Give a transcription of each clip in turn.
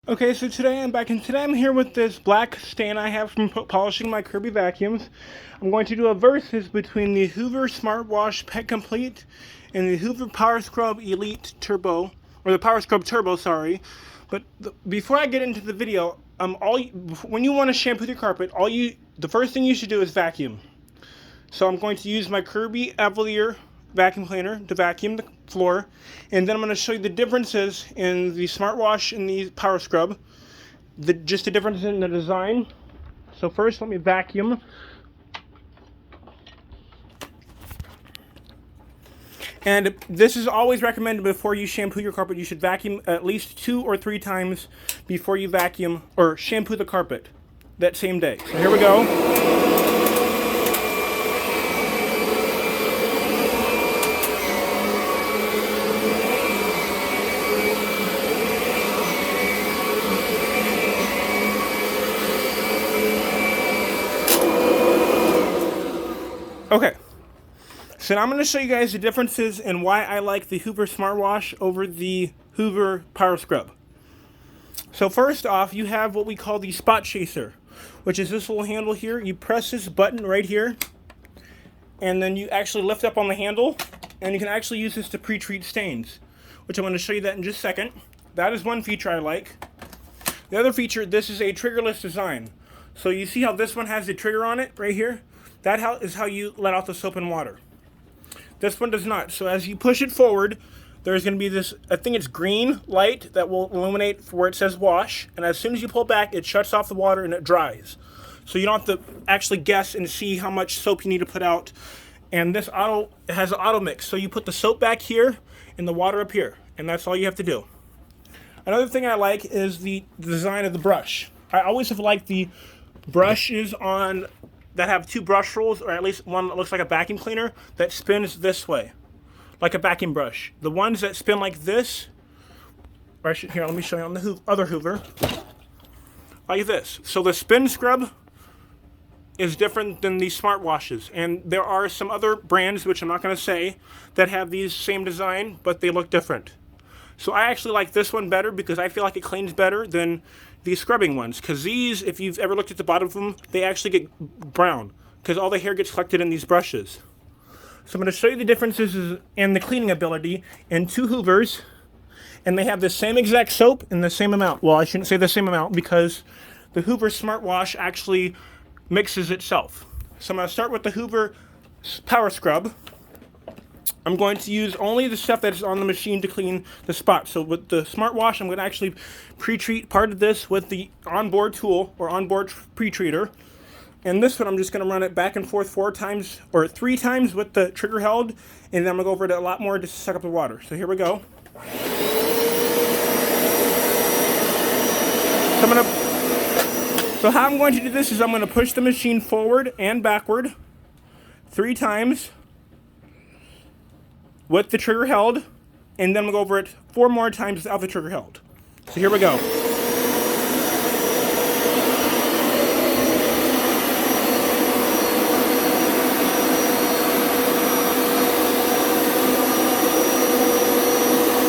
Okay, so today I'm back, and today I'm here with this black stain I have from polishing my Kirby vacuums. I'm going to do a versus between the Hoover SmartWash Pet Complete and the Hoover Power Scrub Elite Turbo, or the Power Scrub Turbo, sorry. But before I get into the video, when you want to shampoo your carpet, the first thing you should do is vacuum. So I'm going to use my Kirby Avalier vacuum cleaner to vacuum the floor, and then I'm going to show you the differences in the SmartWash and the Power Scrub, just the difference in the design. So first, let me vacuum. And this is always recommended before you shampoo your carpet. You should vacuum at least 2 or 3 times before you vacuum or shampoo the carpet that same day. So here we go. Okay, so now I'm going to show you guys the differences and why I like the Hoover SmartWash over the Hoover Power Scrub. So first off, you have what we call the spot chaser, which is this little handle here. You press this button right here, and then you actually lift up on the handle, and you can actually use this to pre-treat stains, which I'm going to show you that in just a second. That is one feature I like. The other feature, this is a triggerless design. So you see how this one has the trigger on it right here? That is how you let out the soap and water. This one does not. So as you push it forward, there's going to be this, I think it's green light that will illuminate where it says wash. And as soon as you pull back, it shuts off the water and it dries. So you don't have to actually guess and see how much soap you need to put out. And this it has an auto mix. So you put the soap back here and the water up here. And that's all you have to do. Another thing I like is the design of the brush. I always have liked the brushes that have 2 brush rolls, or at least one that looks like a vacuum cleaner that spins this way, like a vacuum brush. The ones that spin like this, here, let me show you on the other Hoover, like this. So the spin scrub is different than the SmartWashes, and there are some other brands, which I'm not going to say, that have these same design, but they look different. So I actually like this one better because I feel like it cleans better than the scrubbing ones. Because these, if you've ever looked at the bottom of them, they actually get brown because all the hair gets collected in these brushes. So I'm going to show you the differences in the cleaning ability in 2 Hoovers. And they have the same exact soap in the same amount. Well, I shouldn't say the same amount because the Hoover SmartWash actually mixes itself. So I'm going to start with the Hoover Power Scrub. I'm going to use only the stuff that's on the machine to clean the spots. So with the SmartWash, I'm going to actually pre-treat part of this with the onboard tool or onboard pre-treater. And this one, I'm just going to run it back and forth 4 times or 3 times with the trigger held, and then I'm going to go over it a lot more to suck up the water. So here we go. So how I'm going to do this is I'm going to push the machine forward and backward 3 times. With the trigger held, and then we'll go over it 4 more times without the trigger held. So here we go.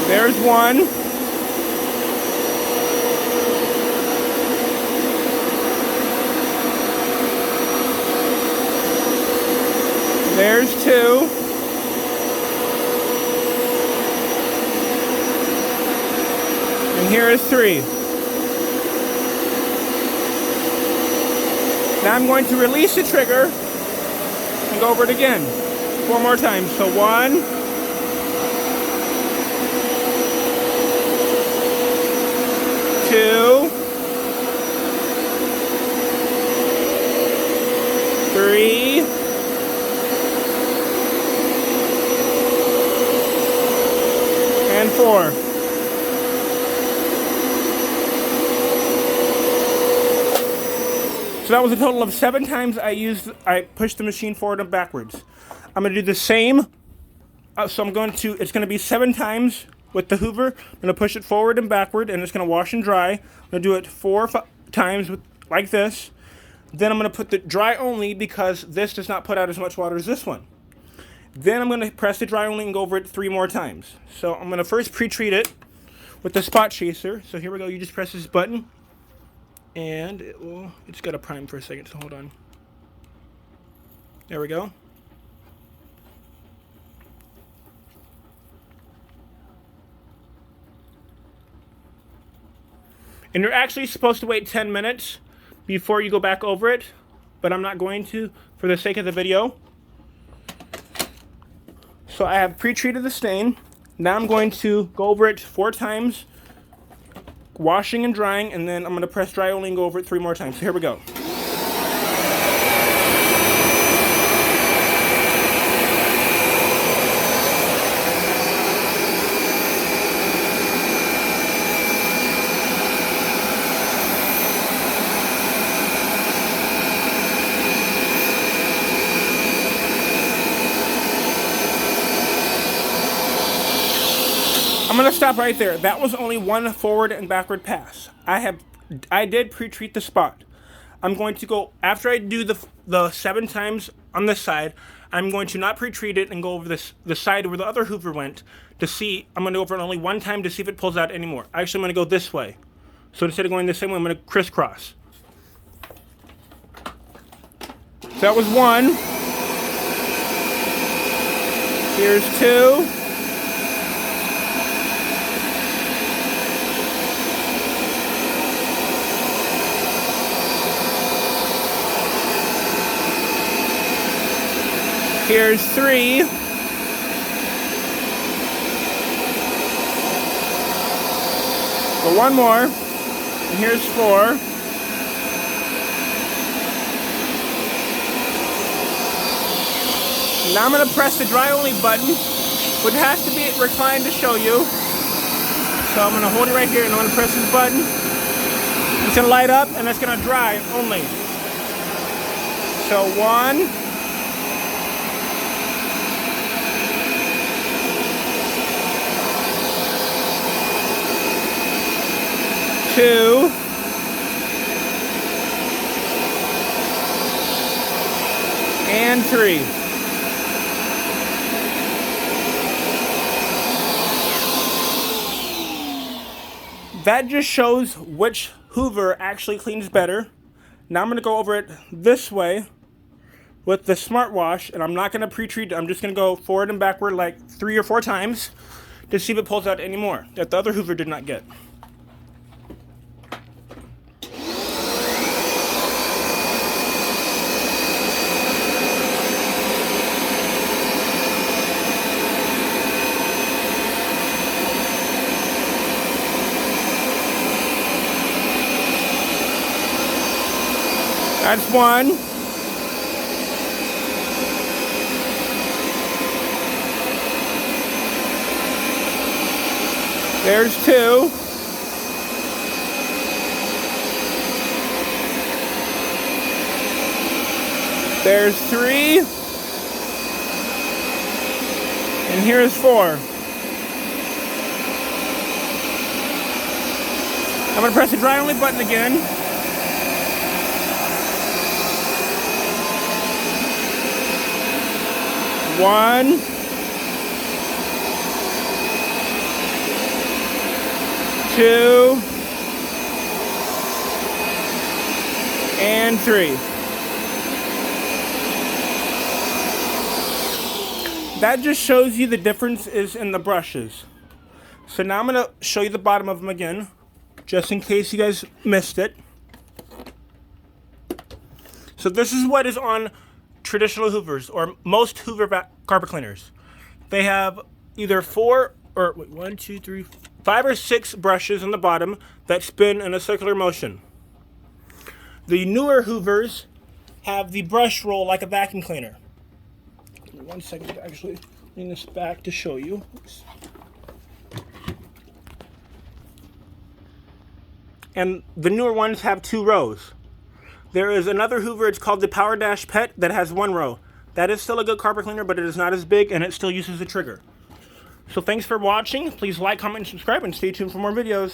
There's 1. There's 2. And here is 3. Now I'm going to release the trigger and go over it again 4 more times. So 1, 2, 3, and 4. So that was a total of 7 times I pushed the machine forward and backwards. I'm going to do the same. It's going to be 7 times with the Hoover. I'm going to push it forward and backward, and it's going to wash and dry. I'm going to do it 4 times like this. Then I'm going to put the dry only because this does not put out as much water as this one. Then I'm going to press the dry only and go over it 3 more times. So I'm going to first pre-treat it with the spot chaser. So here we go. You just press this button, and it's got to prime for a second, so hold on. There we go. And you're actually supposed to wait 10 minutes before you go back over it, but I'm not going to for the sake of the video. So I have pre-treated the stain. Now I'm going to go over it 4 times, washing and drying, and then I'm going to press dry only and go over it 3 more times. So here we go. I'm going to stop right there. That was only 1 forward and backward pass. I did pre-treat the spot. I'm going to go, after I do the 7 times on this side, I'm going to not pre-treat it and go over the side where the other hoover went to see. I'm going to go over it only 1 time to see if it pulls out anymore. Actually, I'm going to go this way. So instead of going the same way, I'm going to crisscross. So that was 1. Here's 2. Here's 3. Go 1 more. And here's 4. Now I'm going to press the dry only button, which has to be reclined to show you. So I'm going to hold it right here and I'm going to press this button. It's going to light up and it's going to dry only. So 1. 2. And 3. That just shows which hoover actually cleans better. Now I'm going to go over it this way with the SmartWash, and I'm not going to pre-treat it. I'm just going to go forward and backward like 3 or 4 times to see if it pulls out any more that the other hoover did not get. That's 1. There's 2. There's 3. And here's 4. I'm going to press the dry only button again. 1, 2, and 3. That just shows you the difference is in the brushes. So now I'm going to show you the bottom of them again, just in case you guys missed it. So this is what is on traditional hoovers, or most hoover carpet cleaners. They have either 5 or 6 brushes on the bottom that spin in a circular motion. The newer hoovers have the brush roll like a vacuum cleaner. Give me 1 second to actually bring this back to show you. Oops. And the newer ones have 2 rows. There is another hoover, it's called the Power Dash Pet, that has 1 row. That is still a good carpet cleaner, but it is not as big, and it still uses a trigger. So thanks for watching. Please like, comment, and subscribe, and stay tuned for more videos.